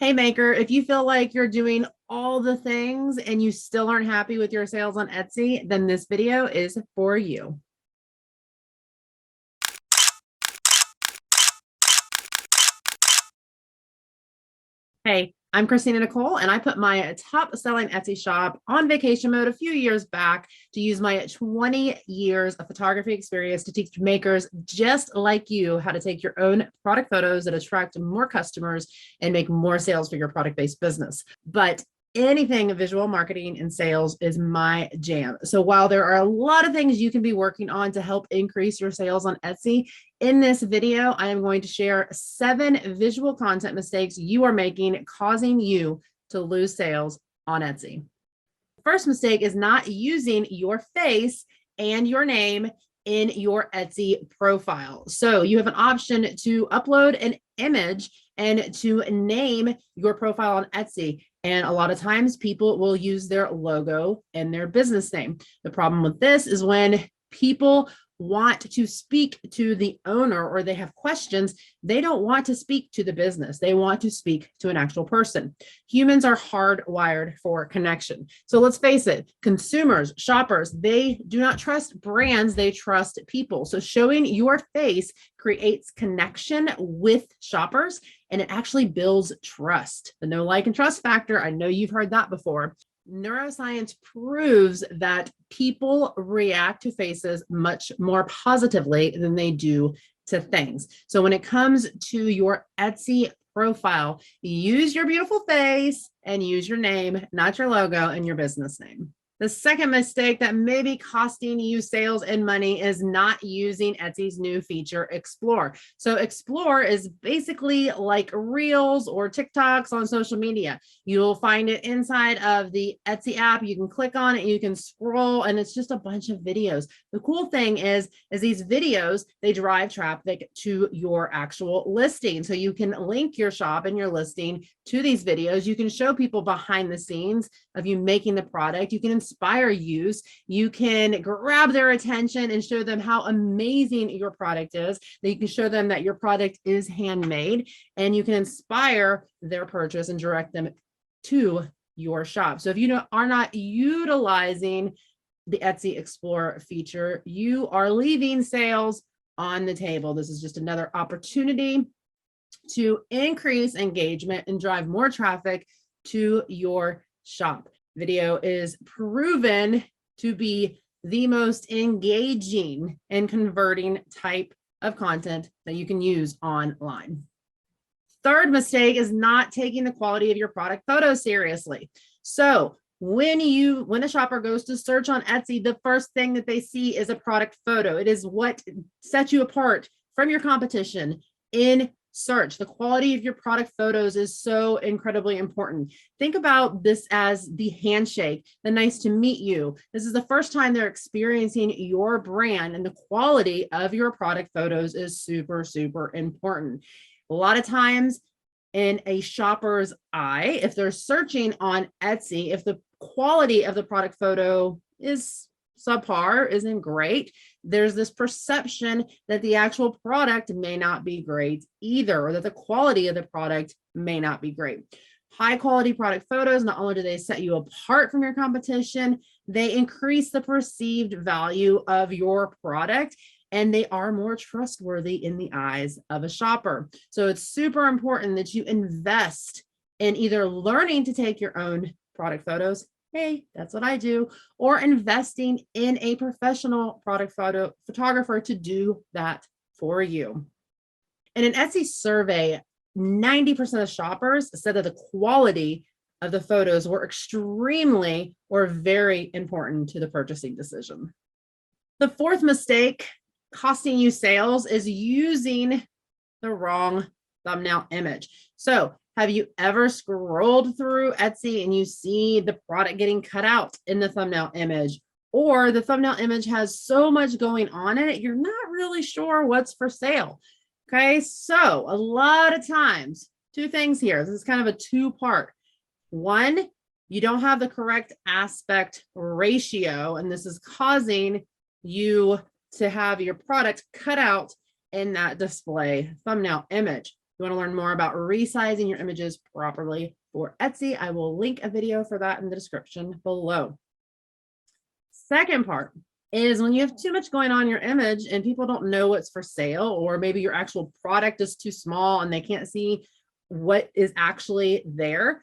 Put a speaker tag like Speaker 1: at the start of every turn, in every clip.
Speaker 1: Hey maker, if you feel like you're doing all the things and you still aren't happy with your sales on Etsy, then this video is for you. Hey, I'm Christina Nicole, and I put my top selling Etsy shop on vacation mode a few years back to use my 20 years of photography experience to teach makers just like you how to take your own product photos that attract more customers and make more sales for your product based business. But anything visual marketing and sales is my jam. So while there are a lot of things you can be working on to help increase your sales on Etsy, in this video, I am going to share 7 visual content mistakes you are making, causing you to lose sales on Etsy. First mistake is not using your face and your name in your Etsy profile. So you have an option to upload an image and to name your profile on Etsy. And a lot of times people will use their logo and their business name. The problem with this is when people want to speak to the owner or they have questions, they don't want to speak to the business. They want to speak to an actual person. Humans are hardwired for connection. So let's face it, consumers, shoppers, they do not trust brands, they trust people. So showing your face creates connection with shoppers and it actually builds trust. The know, like, and trust factor, I know you've heard that before. Neuroscience proves that people react to faces much more positively than they do to things. So when it comes to your Etsy profile, use your beautiful face and use your name, not your logo and your business name. The second mistake that may be costing you sales and money is not using Etsy's new feature, Explore. So Explore is basically like Reels or TikToks on social media. You'll find it inside of the Etsy app. You can click on it, you can scroll, and it's just a bunch of videos. The cool thing is these videos, they drive traffic to your actual listing. So you can link your shop and your listing to these videos. You can show people behind the scenes of you making the product. You can inspire use. You can grab their attention and show them how amazing your product is. That you can show them that your product is handmade, and you can inspire their purchase and direct them to your shop. So if you are not utilizing the Etsy Explore feature, you are leaving sales on the table. This is just another opportunity to increase engagement and drive more traffic to your shop. Video is proven to be the most engaging and converting type of content that you can use online. Third mistake is not taking the quality of your product photos seriously. So when a shopper goes to search on Etsy, the first thing that they see is a product photo. It is what sets you apart from your competition in search. The quality of your product photos is so incredibly important. Think about this as the handshake, the nice to meet you. This is the first time they're experiencing your brand, and the quality of your product photos is super, super important. A lot of times in a shopper's eye, if they're searching on Etsy, if the quality of the product photo is subpar, isn't great, there's this perception that the actual product may not be great either, or that the quality of the product may not be great. High quality product photos, not only do they set you apart from your competition, they increase the perceived value of your product, and they are more trustworthy in the eyes of a shopper. So it's super important that you invest in either learning to take your own product photos. Hey, that's what I do, or investing in a professional product photographer to do that for you. In an Etsy survey, 90% of shoppers said that the quality of the photos were extremely or very important to the purchasing decision. The fourth mistake costing you sales is using the wrong thumbnail image. So have you ever scrolled through Etsy and you see the product getting cut out in the thumbnail image, or the thumbnail image has so much going on in it, you're not really sure what's for sale? Okay, so a lot of times, two things here. This is kind of a two-part. One, you don't have the correct aspect ratio, and this is causing you to have your product cut out in that display thumbnail image. You want to learn more about resizing your images properly for Etsy, I will link a video for that in the description below. Second part is when you have too much going on in your image and people don't know what's for sale, or maybe your actual product is too small and they can't see what is actually there,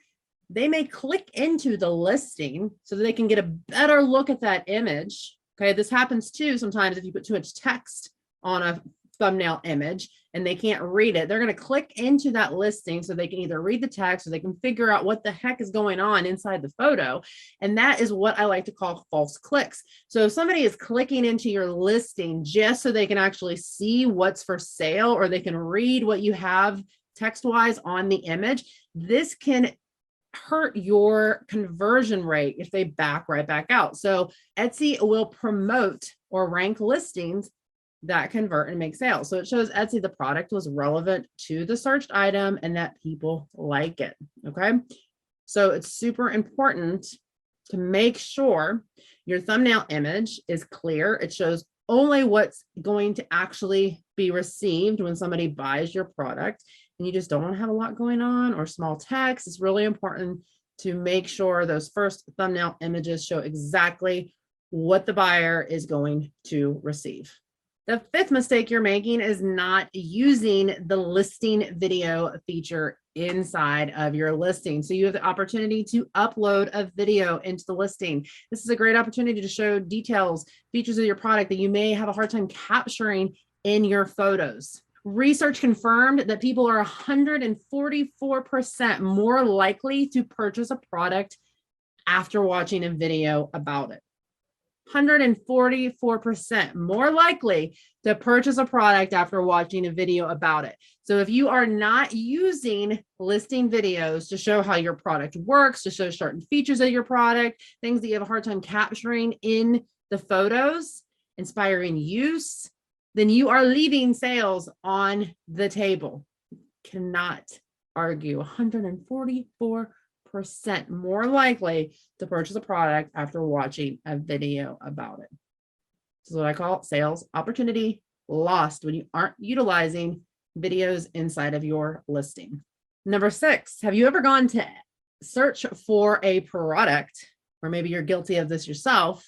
Speaker 1: they may click into the listing so that they can get a better look at that image. Okay, this happens too sometimes if you put too much text on a thumbnail image and they can't read it. They're going to click into that listing so they can either read the text or they can figure out what the heck is going on inside the photo. And that is what I like to call false clicks. So if somebody is clicking into your listing just so they can actually see what's for sale or they can read what you have text-wise on the image, this can hurt your conversion rate if they back right back out. So Etsy will promote or rank listings that convert and make sales. So it shows Etsy the product was relevant to the searched item and that people like it. Okay. So it's super important to make sure your thumbnail image is clear. It shows only what's going to actually be received when somebody buys your product. And you just don't want to have a lot going on or small text. It's really important to make sure those first thumbnail images show exactly what the buyer is going to receive. The fifth mistake you're making is not using the listing video feature inside of your listing. So you have the opportunity to upload a video into the listing. This is a great opportunity to show details, features of your product that you may have a hard time capturing in your photos. Research confirmed that people are 144% more likely to purchase a product after watching a video about it. 144% more likely to purchase a product after watching a video about it. So if you are not using listing videos to show how your product works, to show certain features of your product, things that you have a hard time capturing in the photos, inspiring use, then you are leaving sales on the table. Cannot argue. 144% more likely to purchase a product after watching a video about it. This is what I call sales opportunity lost when you aren't utilizing videos inside of your listing. Number 6, have you ever gone to search for a product, or maybe you're guilty of this yourself,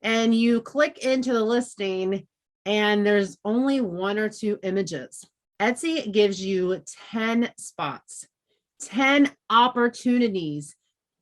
Speaker 1: and you click into the listing and there's only 1 or 2 images? Etsy gives you 10 spots, 10 opportunities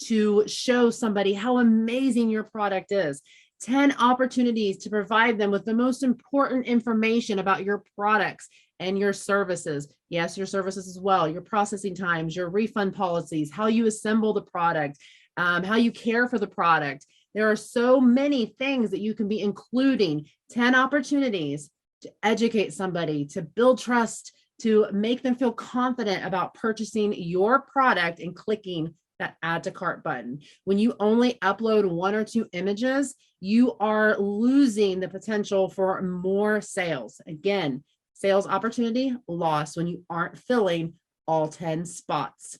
Speaker 1: to show somebody how amazing your product is, 10 opportunities to provide them with the most important information about your products and your services. Yes, your services as well, your processing times, your refund policies, how you assemble the product, how you care for the product. There are so many things that you can be including. 10 opportunities to educate somebody, to build trust, to make them feel confident about purchasing your product and clicking that add to cart button. When you only upload 1 or 2 images, you are losing the potential for more sales. Again, sales opportunity lost when you aren't filling all 10 spots.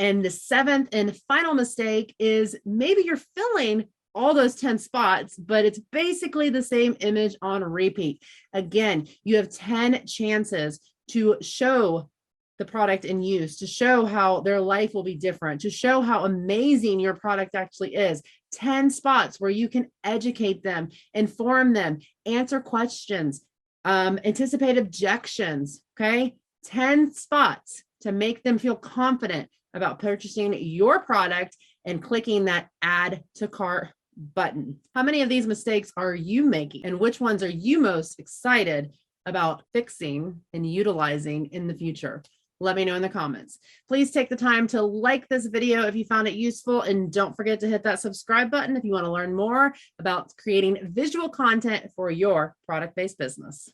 Speaker 1: And the 7th and final mistake is maybe you're filling all those 10 spots, but it's basically the same image on repeat. Again, you have 10 chances to show the product in use, to show how their life will be different, to show how amazing your product actually is. 10 spots where you can educate them, inform them, answer questions, anticipate objections, okay? 10 spots to make them feel confident about purchasing your product and clicking that add to cart button. How many of these mistakes are you making, and which ones are you most excited about fixing and utilizing in the future? Let me know in the comments. Please take the time to like this video if you found it useful, and don't forget to hit that subscribe button if you want to learn more about creating visual content for your product-based business.